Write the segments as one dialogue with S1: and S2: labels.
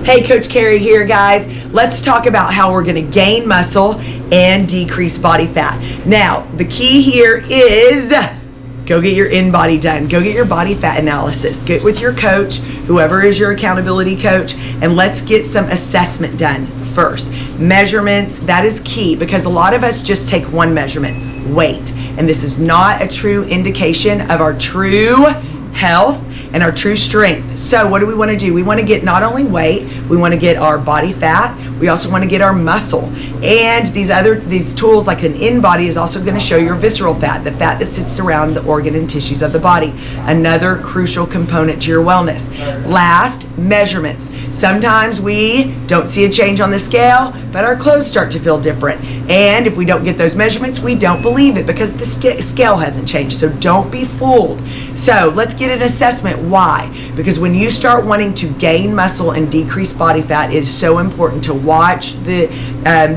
S1: Hey, Coach Carrie here, guys. Let's talk about how we're going to gain muscle and decrease body fat. Now, the key here is go get your in-body done. Go get your body fat analysis. Get with your coach, whoever is your accountability coach, and let's get some assessment done first. Measurements, that is key because a lot of us just take one measurement, weight, and this is not a true indication of our true health and our true strength. So what do we want to do? We want to get not only weight, we want to get our body fat, we also want to get our muscle. And these tools like an in-body is also going to show your visceral fat, the fat that sits around the organ and tissues of the body. Another crucial component to your wellness. Last, measurements. Sometimes we don't see a change on the scale, but our clothes start to feel different. And if we don't get those measurements, we don't believe it because the scale hasn't changed. So don't be fooled. So let's get an assessment. Why? Because when you start wanting to gain muscle and decrease body fat, it is so important to watch the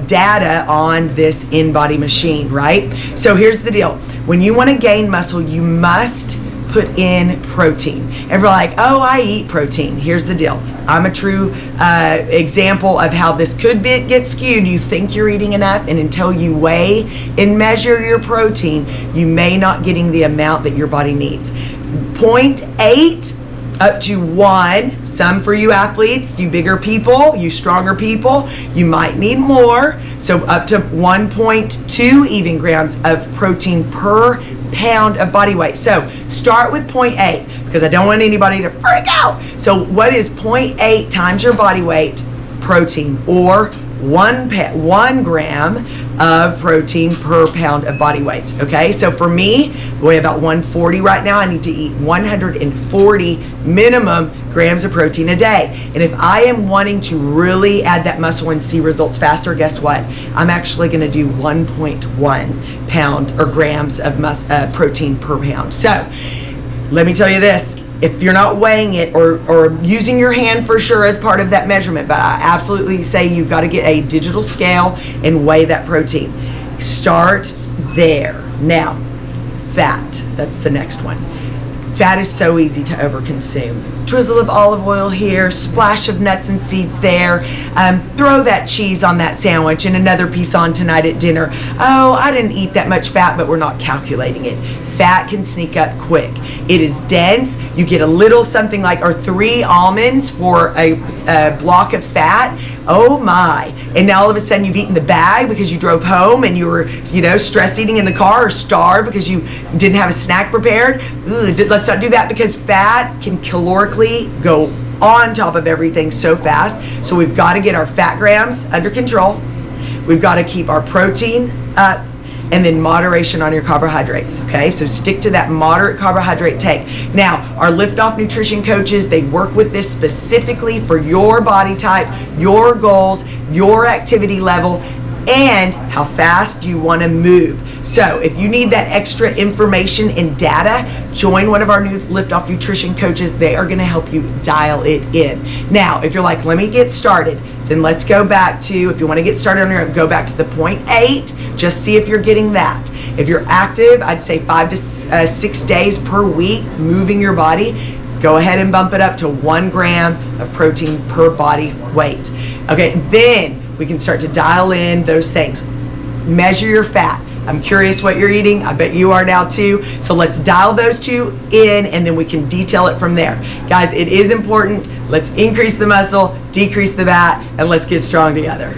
S1: data on this in-body machine, right? So here's the deal. When you want to gain muscle, you must put in protein. And we're like, oh, I eat protein. Here's the deal. I'm a true example of how this could get skewed. You think you're eating enough, and until you weigh and measure your protein, you may not getting the amount that your body needs. 0.8 up to 1. Some for you athletes, you bigger people, you stronger people, you might need more. So up to 1.2 even grams of protein per pound of body weight. So start with 0.8 because I don't want anybody to freak out. So what is 0.8 times your body weight protein, or 1 gram of protein per pound of body weight? Okay, so for me, I weigh about 140 right now. I need to eat 140 minimum grams of protein a day. And if I am wanting to really add that muscle and see results faster, guess what? I'm actually going to do 1.1 pound or grams of protein per pound. So let me tell you this. If you're not weighing it or using your hand for sure as part of that measurement, but I absolutely say you've got to get a digital scale and weigh that protein. Start there. Now, fat, that's the next one. Fat is so easy to overconsume. Drizzle of olive oil here, splash of nuts and seeds there. Throw that cheese on that sandwich and another piece on tonight at dinner. Oh, I didn't eat that much fat, but we're not calculating it. Fat can sneak up quick. It is dense. You get a little something like, or 3 almonds for a block of fat. Oh my. And now all of a sudden you've eaten the bag because you drove home and you were, stress eating in the car, or starved because you didn't have a snack prepared. Let's not do that, because fat can calorically go on top of everything so fast. So we've got to get our fat grams under control. We've got to keep our protein up, and then moderation on your carbohydrates. Okay, so stick to that moderate carbohydrate take. Now, our Lift Off nutrition coaches, they work with this specifically for your body type, your goals, your activity level, and how fast you want to move. So if you need that extra information and data, join one of our new Lift Off nutrition coaches. They are going to help you dial it in. Now, if you're like, let me get started, then let's go back to, if you want to get started on your own, go back to the 0.8, just see if you're getting that. If you're active, I'd say 5 to 6 days per week moving your body, go ahead and bump it up to 1 gram of protein per body weight. Okay, then we can start to dial in those things. Measure your fat. I'm curious what you're eating. I bet you are now too. So let's dial those 2 in, and then we can detail it from there. Guys, it is important. Let's increase the muscle, decrease the fat, and let's get strong together.